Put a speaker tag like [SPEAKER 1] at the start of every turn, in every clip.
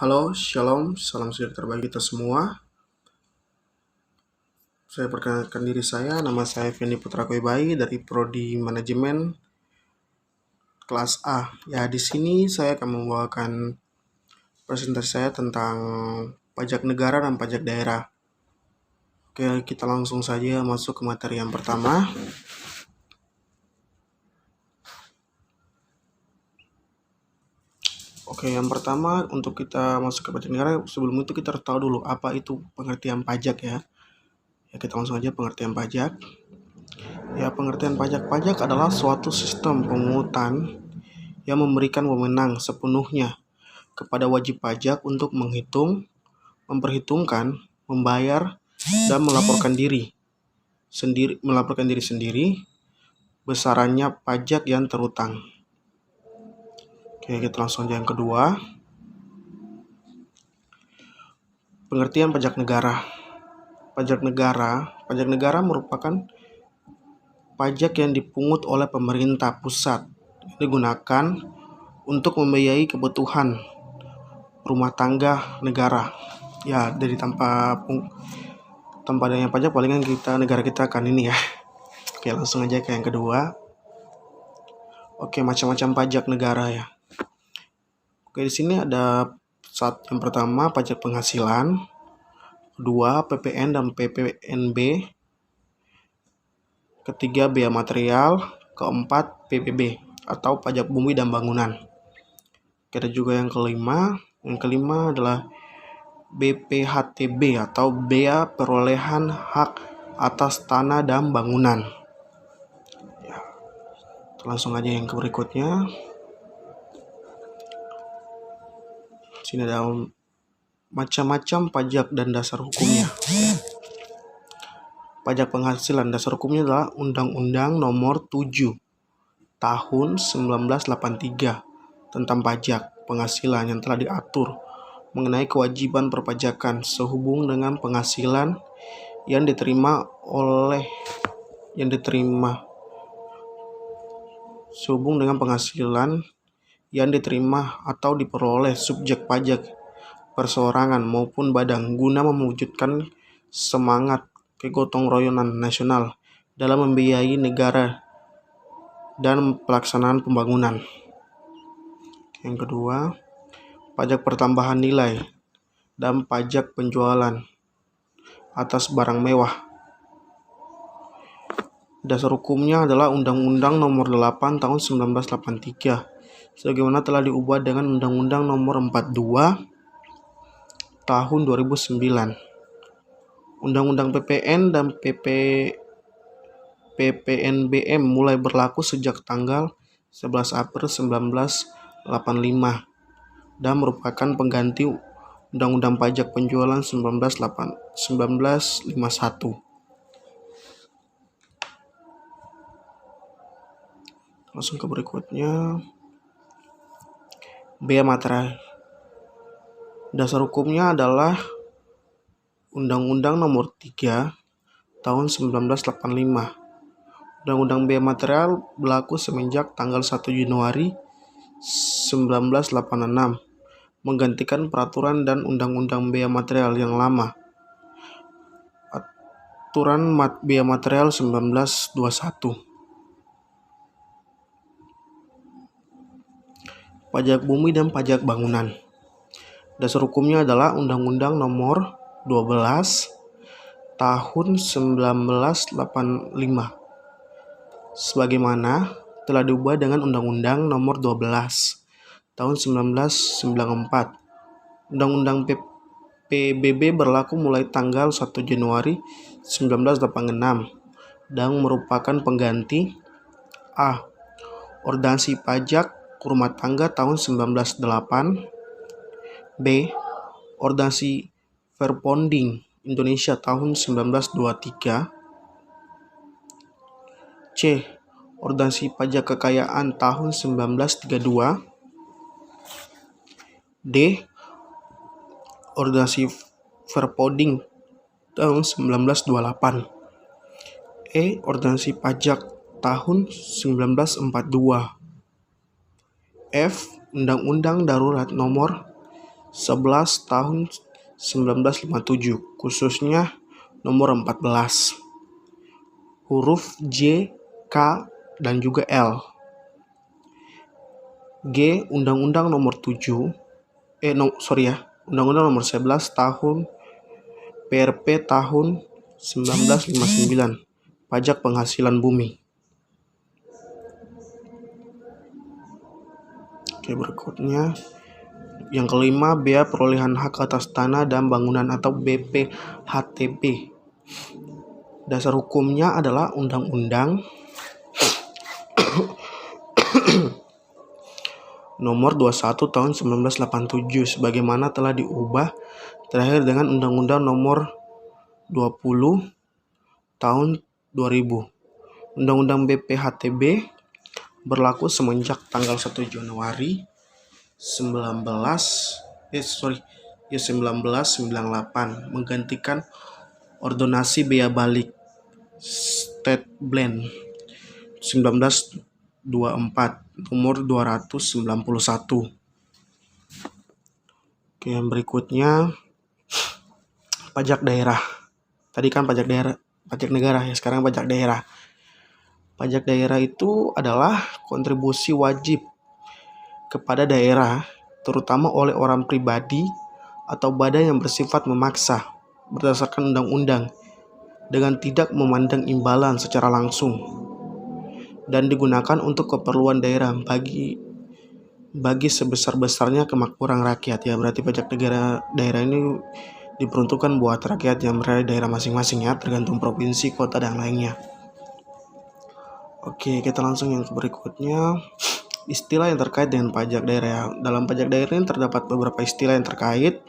[SPEAKER 1] Halo, Shalom, salam sejahtera bagi kita semua. Saya perkenalkan diri saya, nama saya Fendi Putra Koibai dari Prodi Manajemen kelas A. Ya, di sini saya akan membawakan presentasi saya tentang pajak negara dan pajak daerah. Oke, kita langsung saja masuk ke materi yang pertama. Oke, yang pertama untuk kita masuk ke pajak negara, sebelum itu kita harus tahu dulu apa itu pengertian pajak ya. Ya, kita langsung aja pengertian pajak. Ya, pengertian pajak adalah suatu sistem pemungutan yang memberikan wewenang sepenuhnya kepada wajib pajak untuk memperhitungkan, membayar, dan melaporkan diri sendiri besarannya pajak yang terutang. Oke, kita langsung aja yang kedua. Pengertian pajak negara. Pajak negara merupakan pajak yang dipungut oleh pemerintah pusat digunakan untuk membiayai kebutuhan rumah tangga negara. Ya, dari tanpa adanya pajak palingan negara kita akan ini ya. Oke, langsung aja ke yang kedua. Oke, macam-macam pajak negara ya. Oke, di sini ada yang pertama pajak penghasilan, kedua PPN dan PPNB, ketiga bea material, keempat PBB atau pajak bumi dan bangunan. Ada juga yang kelima. Yang kelima adalah BPHTB atau bea perolehan hak atas tanah dan bangunan. Ya, langsung aja yang berikutnya. Sini ada macam-macam pajak dan dasar hukumnya. Pajak penghasilan, dasar hukumnya adalah Undang-Undang Nomor 7 Tahun 1983 tentang pajak penghasilan yang telah diatur mengenai kewajiban perpajakan sehubung dengan penghasilan yang diterima atau diperoleh subjek pajak perseorangan maupun badan guna mewujudkan semangat kegotong royongan nasional dalam membiayai negara dan pelaksanaan pembangunan. Yang kedua, pajak pertambahan nilai dan pajak penjualan atas barang mewah. Dasar hukumnya adalah Undang-Undang Nomor 8 Tahun 1983 sebagaimana telah diubah dengan Undang-Undang Nomor 42 Tahun 2009. Undang-Undang PPN dan PPNBM mulai berlaku sejak tanggal 11 April 1985 dan merupakan pengganti Undang-Undang Pajak Penjualan 1951. Langsung ke berikutnya. Bea material. Dasar hukumnya adalah Undang-Undang Nomor 3 Tahun 1985. Undang-Undang Bea Material berlaku semenjak tanggal 1 Januari 1986, menggantikan peraturan dan Undang-Undang Bea Material yang lama. Aturan Bea Material 1921. Pajak bumi dan pajak bangunan. Dasar hukumnya adalah Undang-Undang Nomor 12 Tahun 1985 sebagaimana telah diubah dengan Undang-Undang Nomor 12 Tahun 1994. Undang-Undang PBB berlaku mulai tanggal 1 Januari 1986 dan merupakan pengganti A. Ordonansi Pajak Rumah Tangga tahun 1908, B. Ordonansi Verponding Indonesia tahun 1923, C. Ordonansi Pajak Kekayaan tahun 1932, D. Ordonansi Verponding tahun 1928, E. Ordonansi Pajak tahun 1942, F. Undang-Undang Darurat Nomor 11 tahun 1957, khususnya nomor 14, huruf J, K, dan juga L. G, Undang-Undang nomor 7, Undang-Undang nomor 11 tahun PRP tahun 1959, pajak penghasilan bumi. Oke, berikutnya yang kelima, bea perolehan hak atas tanah dan bangunan atau BPHTB. Dasar hukumnya adalah Undang-Undang nomor 21 tahun 1987 sebagaimana telah diubah terakhir dengan Undang-Undang nomor 20 tahun 2000. Undang-Undang BPHTB berlaku semenjak tanggal 1 Januari 1998 menggantikan Ordonansi Bea Balik State Blend 1924 nomor 291. Oke, yang berikutnya pajak daerah. Tadi kan pajak negara ya, sekarang pajak daerah. Pajak daerah itu adalah kontribusi wajib kepada daerah, terutama oleh orang pribadi atau badan yang bersifat memaksa berdasarkan undang-undang dengan tidak memandang imbalan secara langsung dan digunakan untuk keperluan daerah bagi sebesar-besarnya kemakmuran rakyat. Ya, berarti pajak daerah ini diperuntukkan buat rakyat yang berada di daerah masing-masing ya, tergantung provinsi, kota, dan lainnya. Oke, kita langsung yang berikutnya. Istilah yang terkait dengan pajak daerah. Dalam pajak daerah ini terdapat beberapa istilah yang terkait.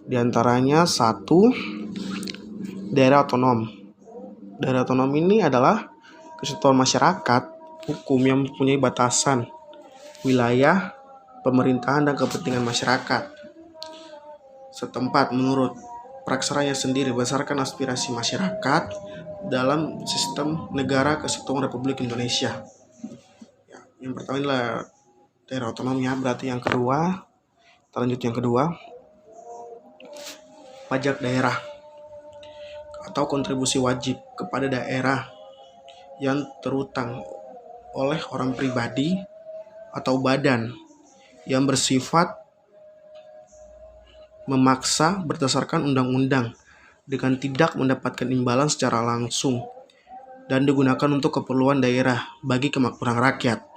[SPEAKER 1] Di antaranya 1, daerah otonom. Daerah otonom ini adalah kesatuan masyarakat hukum yang mempunyai batasan wilayah, pemerintahan, dan kepentingan masyarakat setempat menurut praksaranya sendiri berdasarkan aspirasi masyarakat dalam sistem negara kesatuan Republik Indonesia. Ya, yang pertama adalah daerah otonom ya. Berarti yang kedua, kita lanjut yang kedua, pajak daerah atau kontribusi wajib kepada daerah yang terutang oleh orang pribadi atau badan yang bersifat memaksa berdasarkan undang-undang dengan tidak mendapatkan imbalan secara langsung dan digunakan untuk keperluan daerah bagi kemakmuran rakyat.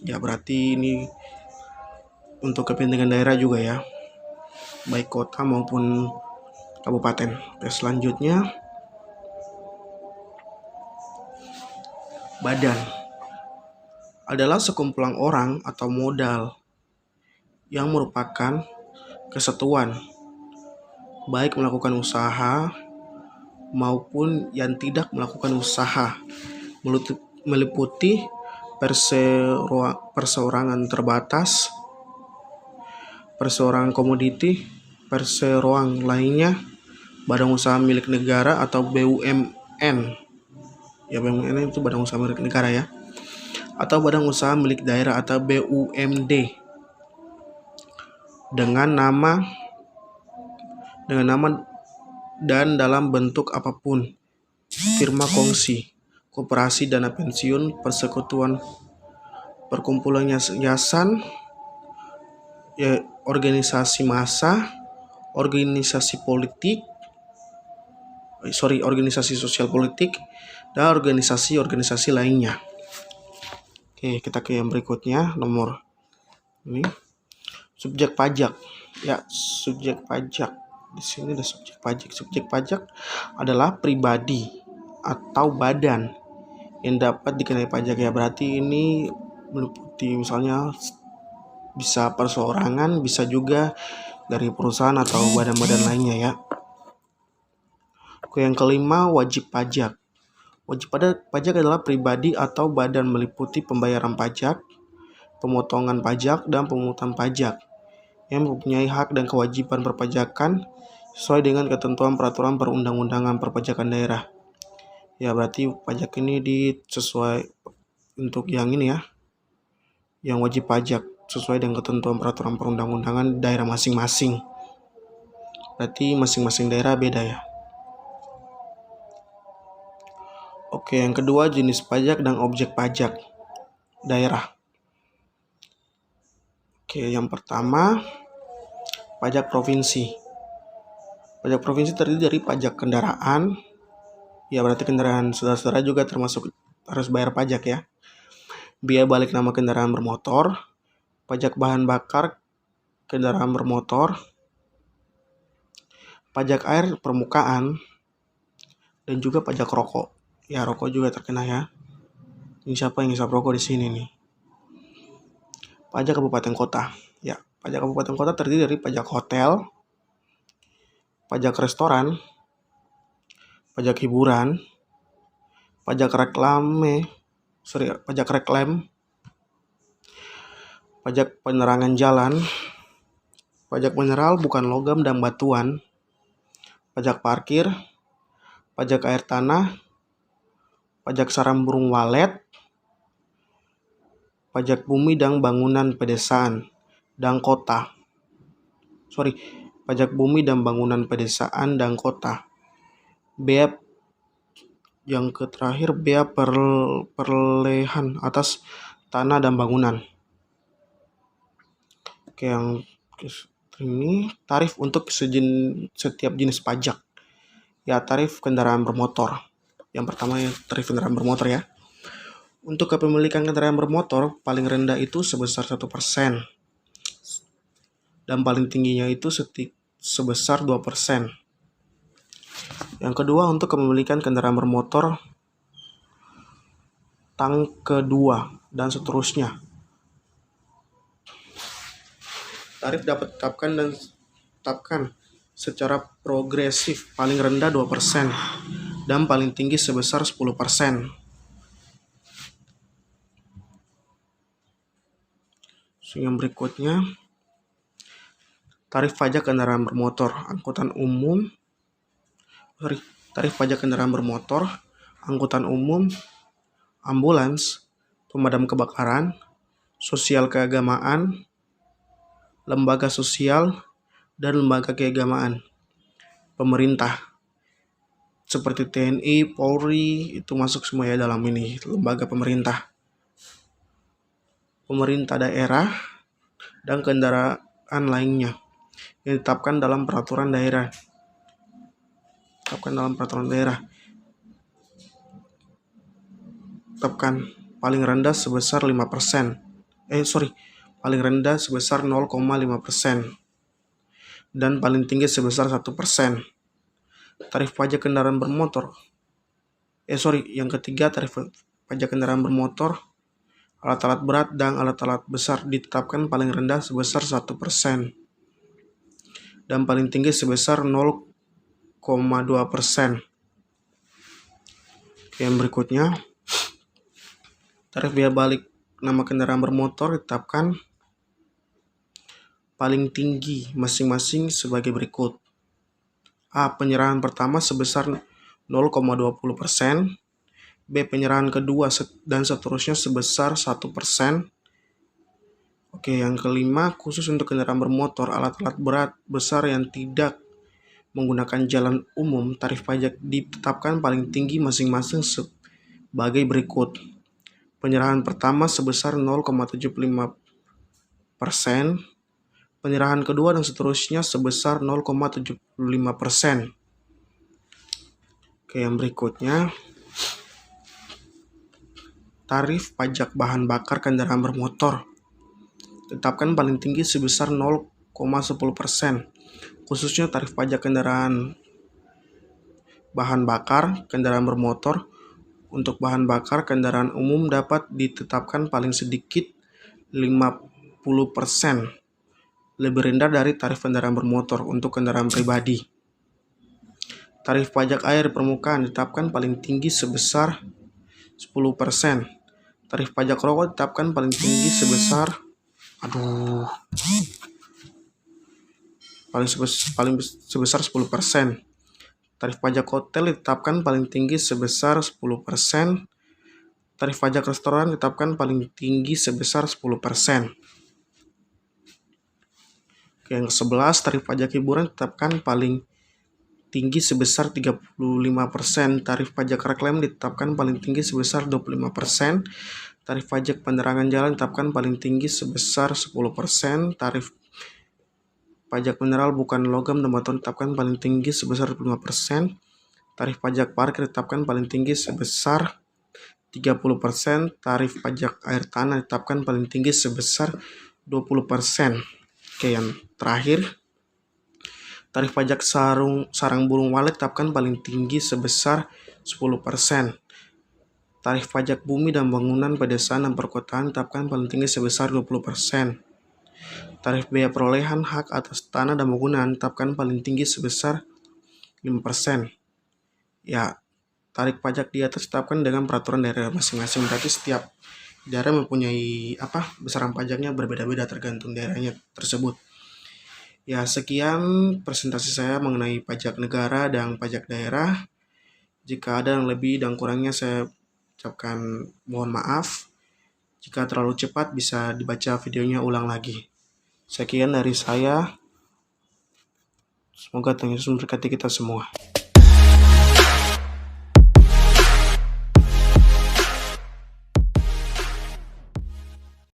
[SPEAKER 1] Ya, berarti ini untuk kepentingan daerah juga ya, baik kota maupun kabupaten. Oke, selanjutnya badan adalah sekumpulan orang atau modal yang merupakan kesatuan baik melakukan usaha maupun yang tidak melakukan usaha, meliputi perseorangan terbatas, perseorangan komoditi, perseroan lainnya, badan usaha milik negara atau BUMN. Ya, BUMN itu badan usaha milik negara ya. Atau badan usaha milik daerah atau BUMD dengan nama dan dalam bentuk apapun, firma kongsi, koperasi dana pensiun, persekutuan, perkumpulan yayasan, ya, organisasi massa, organisasi sosial politik, dan organisasi lainnya. Oke, kita ke yang berikutnya, nomor ini. Subjek pajak. Ya, subjek pajak. Di sini ada subjek pajak. Subjek pajak adalah pribadi atau badan yang dapat dikenai pajak ya. Berarti ini meliputi misalnya bisa perseorangan, bisa juga dari perusahaan atau badan-badan lainnya ya. Oke, yang kelima, wajib pajak. Wajib pajak adalah pribadi atau badan meliputi pembayaran pajak, pemotongan pajak, dan pemungutan pajak yang mempunyai hak dan kewajiban perpajakan sesuai dengan ketentuan peraturan perundang-undangan perpajakan daerah. Ya, berarti pajak ini sesuai untuk yang ini ya, yang wajib pajak sesuai dengan ketentuan peraturan perundang-undangan daerah masing-masing. Berarti masing-masing daerah beda ya. Oke, yang kedua jenis pajak dan objek pajak daerah. Oke, yang pertama pajak provinsi. Pajak provinsi terdiri dari pajak kendaraan. Ya, berarti kendaraan saudara-saudara juga termasuk harus bayar pajak ya. Biaya balik nama kendaraan bermotor, pajak bahan bakar kendaraan bermotor, pajak air permukaan, dan juga pajak rokok. Ya, rokok juga terkena ya. Ini siapa yang ngisap rokok di sini nih? Pajak kabupaten kota. Ya, pajak kabupaten kota terdiri dari pajak hotel, pajak restoran, pajak hiburan, pajak reklam, pajak penerangan jalan, pajak mineral bukan logam dan batuan, pajak parkir, pajak air tanah, pajak sarang burung walet, pajak bumi dan bangunan pedesaan dan kota. Pajak bumi dan bangunan pedesaan dan kota. Bea yang terakhir bea perolehan atas tanah dan bangunan. Oke, yang ini tarif untuk setiap jenis pajak. Ya, tarif kendaraan bermotor. Yang pertama ya, tarif kendaraan bermotor ya. Untuk kepemilikan kendaraan bermotor, paling rendah itu sebesar 1%. Dan paling tingginya itu sebesar 2%. Yang kedua, untuk kepemilikan kendaraan bermotor tang kedua dan seterusnya. Tarif dapat ditetapkan secara progresif, paling rendah 2% dan paling tinggi sebesar 10%. Yang berikutnya, tarif pajak kendaraan bermotor, tarif pajak kendaraan bermotor, angkutan umum, ambulans, pemadam kebakaran, sosial keagamaan, lembaga sosial, dan lembaga keagamaan pemerintah seperti TNI, Polri, itu masuk semua ya dalam ini lembaga pemerintah. Pemerintah daerah dan kendaraan lainnya yang ditetapkan dalam peraturan daerah. Tetapkan paling rendah sebesar 5%. Paling rendah sebesar 0,5% dan paling tinggi sebesar 1%. Tarif pajak kendaraan bermotor. Yang ketiga, tarif pajak kendaraan bermotor, alat-alat berat dan alat-alat besar ditetapkan paling rendah sebesar 1% dan paling tinggi sebesar 0,2%. Yang berikutnya, tarif biaya balik nama kendaraan bermotor ditetapkan paling tinggi masing-masing sebagai berikut. A. Penyerahan pertama sebesar 0,20%. B. Penyerahan kedua dan seterusnya sebesar 1%. Oke, yang kelima, khusus untuk kendaraan bermotor, alat-alat berat besar yang tidak menggunakan jalan umum, tarif pajak ditetapkan paling tinggi masing-masing sebagai berikut. Penyerahan pertama sebesar 0,75%. Penyerahan kedua dan seterusnya sebesar 0,75%. Oke, yang berikutnya, tarif pajak bahan bakar kendaraan bermotor tetapkan paling tinggi sebesar 0,10%. Khususnya tarif pajak kendaraan bahan bakar kendaraan bermotor. Untuk bahan bakar kendaraan umum dapat ditetapkan paling sedikit 50%. Lebih rendah dari tarif kendaraan bermotor untuk kendaraan pribadi. Tarif pajak air permukaan ditetapkan paling tinggi sebesar 10%. Tarif pajak rokok ditetapkan paling tinggi sebesar sebesar 10%. Tarif pajak hotel ditetapkan paling tinggi sebesar 10%. Tarif pajak restoran ditetapkan paling tinggi sebesar 10%. Yang ke-11, tarif pajak hiburan ditetapkan paling tinggi sebesar 35%. Tarif pajak reklame ditetapkan paling tinggi sebesar 25%. Tarif pajak penerangan jalan ditetapkan paling tinggi sebesar 10%. Tarif pajak mineral bukan logam dan batuan ditetapkan paling tinggi sebesar 25%. Tarif pajak parkir ditetapkan paling tinggi sebesar 30%. Tarif pajak air tanah ditetapkan paling tinggi sebesar 20%. Oke, yang terakhir, tarif pajak sarang burung walet ditetapkan paling tinggi sebesar 10%. Tarif pajak bumi dan bangunan pedesaan dan perkotaan ditetapkan paling tinggi sebesar 20%. Tarif biaya perolehan hak atas tanah dan bangunan ditetapkan paling tinggi sebesar 5%. Ya, tarif pajak di atas ditetapkan dengan peraturan daerah masing-masing. Berarti setiap daerah mempunyai besaran pajaknya berbeda-beda tergantung daerahnya tersebut. Ya, sekian presentasi saya mengenai pajak negara dan pajak daerah. Jika ada yang lebih dan kurangnya saya ucapkan mohon maaf. Jika terlalu cepat bisa dibaca videonya ulang lagi. Sekian dari saya. Semoga Tuhan Yesus memberkati kita semua.